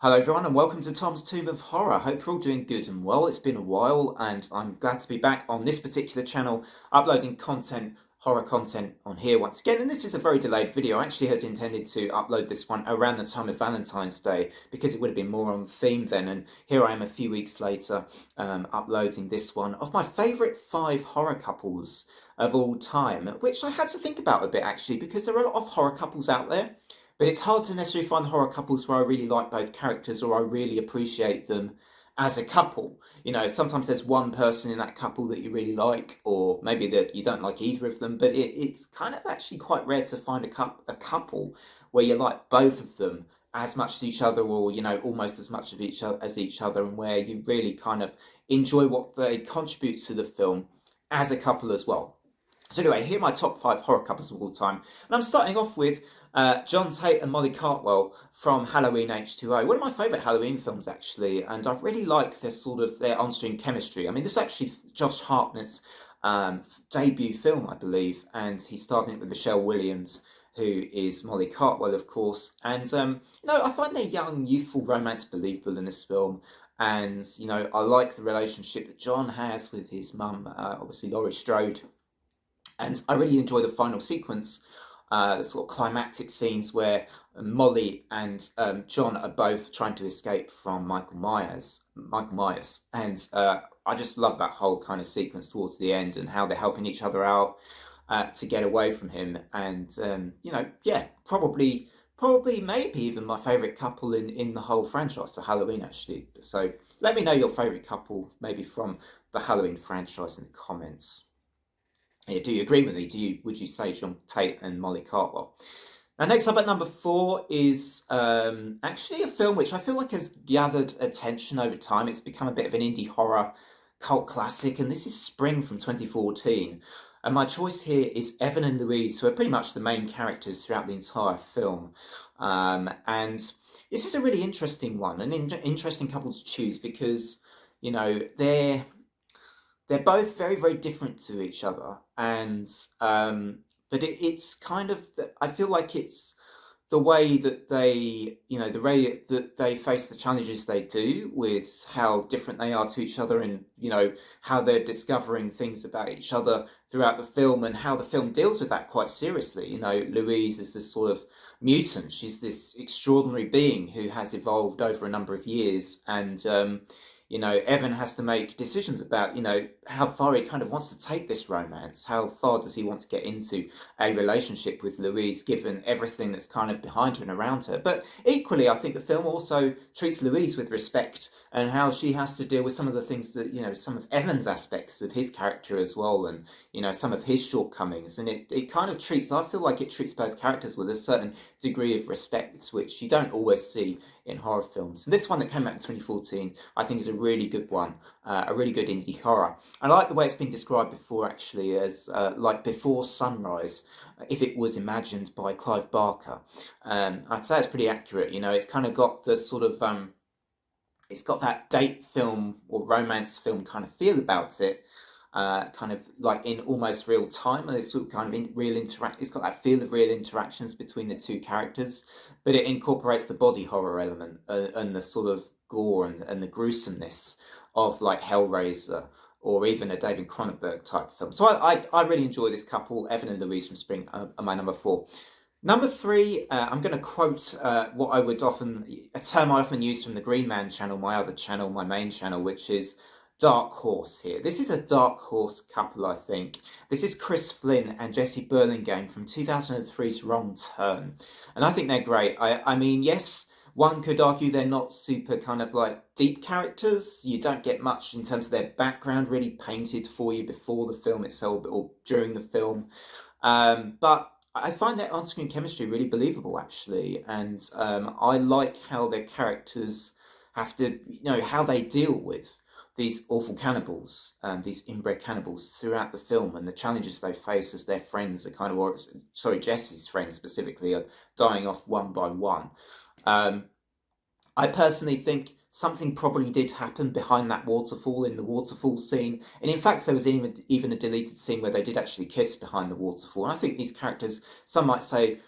Hello everyone and welcome to Tom's Tomb of Horror. Hope you're all doing good and well. It's been a while and I'm glad to be back on this particular channel uploading horror content on here once again. And this is a very delayed video. I actually had intended to upload this one around the time of Valentine's Day because it would have been more on theme then. And here I am a few weeks later uploading this one of my favourite 5 horror couples of all time, which I had to think about a bit actually because there are a lot of horror couples out there. But it's hard to necessarily find horror couples where I really like both characters or I really appreciate them as a couple. You know, sometimes there's one person in that couple that you really like, or maybe that you don't like either of them, but it's kind of actually quite rare to find a couple where you like both of them as much as each other, or, you know, almost as much of each other as each other, and where you really kind of enjoy what they contribute to the film as a couple as well. So anyway, here are my top 5 horror couples of all time. And I'm starting off with John Tate and Molly Cartwell from Halloween H2O. One of my favourite Halloween films, actually. And I really like their on-screen chemistry. I mean, this is actually Josh Hartnett's debut film, I believe. And he starred in it with Michelle Williams, who is Molly Cartwell, of course. And, I find their young, youthful romance believable in this film. And, I like the relationship that John has with his mum, obviously Laurie Strode. And I really enjoy the final sequence, the sort of climactic scenes where Molly and John are both trying to escape from Michael Myers. And I just love that whole kind of sequence towards the end and how they're helping each other out to get away from him. And probably maybe even my favourite couple in the whole franchise for Halloween, actually. So let me know your favourite couple, maybe from the Halloween franchise, in the comments. Yeah, do you agree with me? Would you say John Tate and Molly Cartwell? Now, next up at number 4 is actually a film which I feel like has gathered attention over time. It's become a bit of an indie horror cult classic, and this is Spring from 2014. And my choice here is Evan and Louise, who are pretty much the main characters throughout the entire film. And this is a really interesting one, an interesting couple to choose because, they're both very, very different to each other, and but it's kind of, I feel like it's the way that the way that they face the challenges they do, with how different they are to each other, and how they're discovering things about each other throughout the film, and how the film deals with that quite seriously. Louise is this sort of mutant. She's this extraordinary being who has evolved over a number of years, and Evan has to make decisions about, how far he kind of wants to take this romance. How far does he want to get into a relationship with Louise, given everything that's kind of behind her and around her? But equally, I think the film also treats Louise with respect, and how she has to deal with some of the things that, some of Evan's aspects of his character as well, and, some of his shortcomings. And it kind of I feel like it treats both characters with a certain degree of respect, which you don't always see in horror films. And this one that came out in 2014, I think, is a really good one, a really good indie horror. I like the way it's been described before, actually, as like Before Sunrise, if it was imagined by Clive Barker. I'd say it's pretty accurate. It's kind of got the sort of it's got that date film or romance film kind of feel about it, kind of like in almost real time, and it's sort of kind of it's got that feel of real interactions between the two characters, but it incorporates the body horror element, and the sort of gore and the gruesomeness of like Hellraiser, or even a David Cronenberg type film. So I really enjoy this couple. Evan and Louise from Spring are my number 4. Number 3, I'm going to quote what I would a term I often use from the Green Man channel, my other channel, my main channel, which is dark horse here. This is a dark horse couple, I think. This is Chris Flynn and Jesse Burlingame from 2003's Wrong Turn. And I think they're great. I mean, yes, one could argue they're not super kind of like deep characters. You don't get much in terms of their background really painted for you before the film itself or during the film. But I find their on-screen chemistry really believable, actually, and I like how their characters have to, how they deal with these awful cannibals, these inbred cannibals throughout the film, and the challenges they face as their friends are kind of, Jesse's friends specifically, are dying off one by one. I I personally think something probably did happen behind that waterfall in the waterfall scene. And in fact, there was even a deleted scene where they did actually kiss behind the waterfall. And I think these characters, some might say,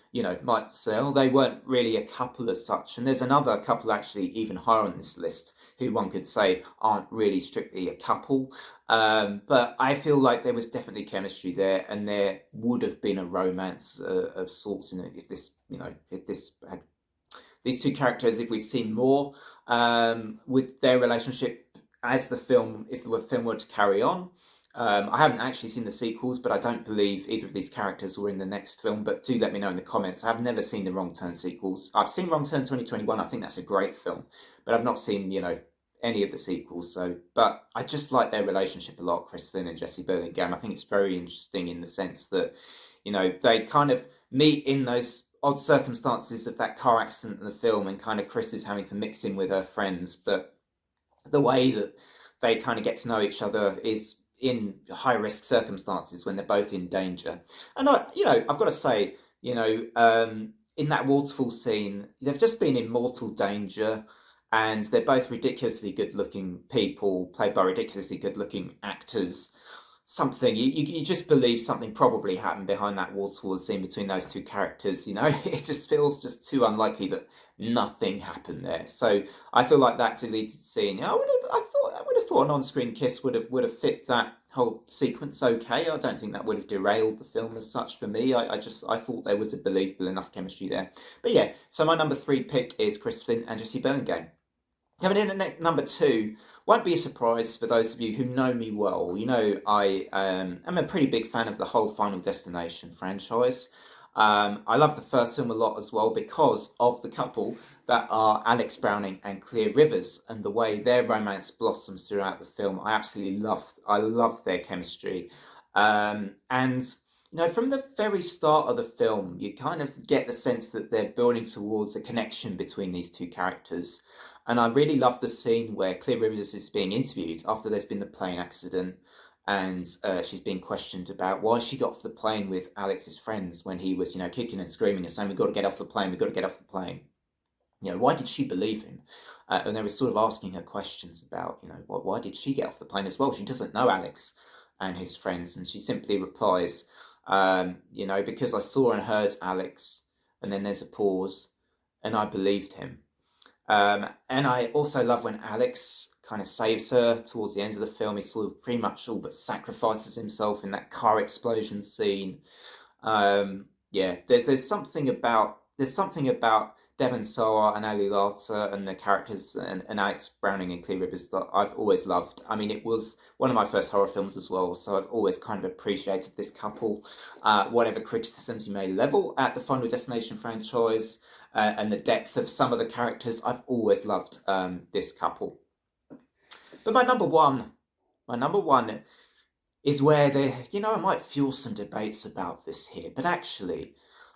might say, oh, they weren't really a couple as such. And there's another couple actually even higher on this list who one could say aren't really strictly a couple. But I feel like there was definitely chemistry there, and there would have been a romance of sorts in it if this had these two characters, if we'd seen more with their relationship as if the film were to carry on. I haven't actually seen the sequels, but I don't believe either of these characters were in the next film. But do let me know in the comments. I've never seen the Wrong Turn sequels. I've seen Wrong Turn 2021. I think that's a great film, but I've not seen, any of the sequels. But I just like their relationship a lot, Chris Flynn and Jesse Burlingame. I think it's very interesting in the sense that, they kind of meet in those odd circumstances of that car accident in the film, and kind of Chris is having to mix in with her friends, but the way that they kind of get to know each other is in high risk circumstances when they're both in danger. And I've got to say, in that waterfall scene, they've just been in mortal danger, and they're both ridiculously good looking people played by ridiculously good looking actors. You just believe something probably happened behind that waterfall scene between those two characters. It just feels just too unlikely that nothing happened there. So I feel like that deleted scene, I would have thought an on-screen kiss would have fit that whole sequence okay. I don't think that would have derailed the film as such for me. I thought there was a believable enough chemistry there. But yeah, so my number 3 pick is Chris Flynn and Jesse Burlingame. Coming in at number 2, won't be a surprise for those of you who know me well. I am a pretty big fan of the whole Final Destination franchise. I love the first film a lot as well because of the couple that are Alex Browning and Clear Rivers, and the way their romance blossoms throughout the film. I love their chemistry. And from the very start of the film, you kind of get the sense that they're building towards a connection between these two characters. And I really love the scene where Clear Rivers is being interviewed after there's been the plane accident, and she's being questioned about why she got off the plane with Alex's friends when he was, kicking and screaming and saying, "We've got to get off the plane, we've got to get off the plane." Why did she believe him? And they were sort of asking her questions about, why did she get off the plane as well? She doesn't know Alex and his friends, and she simply replies, because I saw and heard Alex, and then there's a pause, and I believed him. And I also love when Alex kind of saves her towards the end of the film. He sort of pretty much all but sacrifices himself in that car explosion scene. There's something about Devon Sawa and Ali Larter and the characters and Alex Browning and Clear Rivers that I've always loved. I mean, it was one of my first horror films as well, so I've always kind of appreciated this couple. Whatever criticisms you may level at the Final Destination franchise, and the depth of some of the characters, I've always loved this couple. But my number one is where I might fuel some debates about this here, but actually,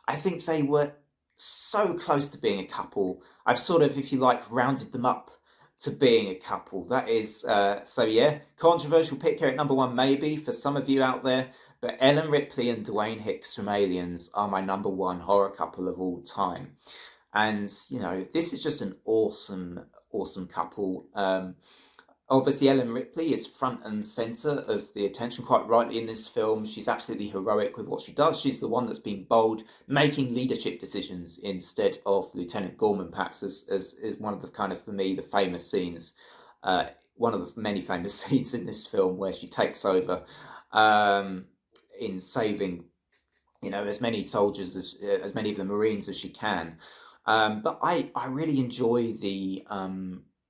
I think they were so close to being a couple. I've sort of, if you like, rounded them up to being a couple. That is, controversial pick here at number 1 maybe for some of you out there, but Ellen Ripley and Dwayne Hicks from Aliens are my number 1 horror couple of all time. And, this is just an awesome couple. Obviously, Ellen Ripley is front and centre of the attention, quite rightly, in this film. She's absolutely heroic with what she does. She's the one that's been bold, making leadership decisions instead of Lieutenant Gorman, perhaps, as one of the kind of, for me, the famous scenes, one of the many famous scenes in this film where she takes over in saving, as many soldiers, as many of the Marines as she can. But I really enjoy the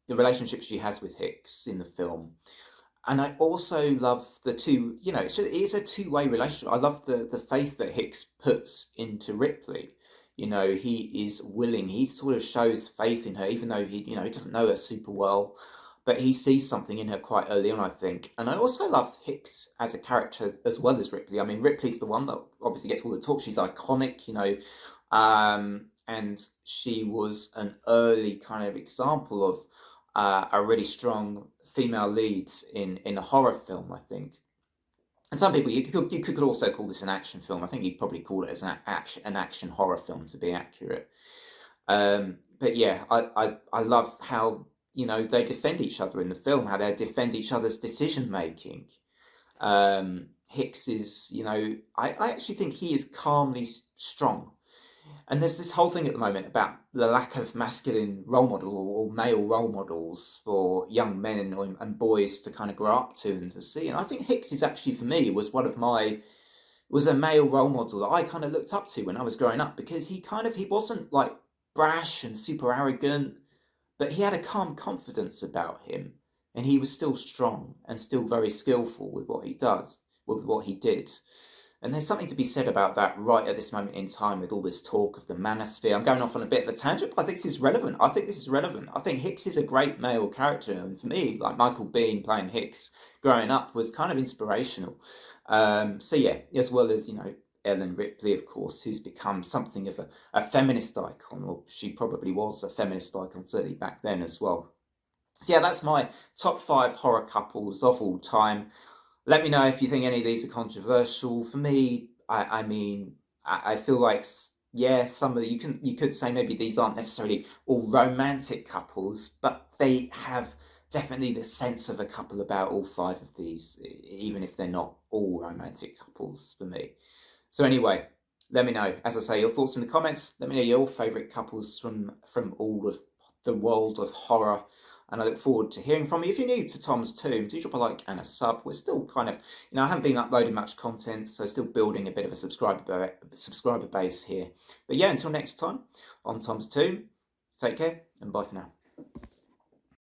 relationship she has with Hicks in the film. And I also love the two, it's a two-way relationship. I love the faith that Hicks puts into Ripley. He is willing, he sort of shows faith in her, even though he doesn't know her super well, but he sees something in her quite early on, I think. And I also love Hicks as a character as well as Ripley. I mean, Ripley's the one that obviously gets all the talk. She's iconic, and she was an early kind of example of a really strong female lead in a horror film, I think. And some people, you could also call this an action film. I think you'd probably call it as an action horror film, to be accurate. but yeah, I love how, they defend each other in the film, how they defend each other's decision making. Hicks is, I actually think he is calmly strong. And there's this whole thing at the moment about the lack of masculine role model, or male role models for young men and boys to kind of grow up to and to see. And I think Hicks is actually, for me, was a male role model that I kind of looked up to when I was growing up, because he wasn't like brash and super arrogant, but he had a calm confidence about him, and he was still strong and still very skillful with what he did. And there's something to be said about that right at this moment in time, with all this talk of the manosphere. I'm going off on a bit of a tangent, but I think this is relevant. I think Hicks is a great male character, and for me, like Michael Biehn playing Hicks growing up was kind of inspirational. So yeah, as well as, Ellen Ripley, of course, who's become something of a feminist icon, or she probably was a feminist icon certainly back then as well. So yeah, that's my top 5 horror couples of all time. Let me know if you think any of these are controversial. For me, I mean, I feel like, yeah, some of the, you could say maybe these aren't necessarily all romantic couples, but they have definitely the sense of a couple about all 5 of these, even if they're not all romantic couples for me. So anyway, let me know, as I say, your thoughts in the comments. Let me know your favourite couples from all of the world of horror. And I look forward to hearing from you. If you're new to Tom's Tomb, do drop a like and a sub. We're still kind of, I haven't been uploading much content, so still building a bit of a subscriber base here. But yeah, until next time on Tom's Tomb, take care and bye for now.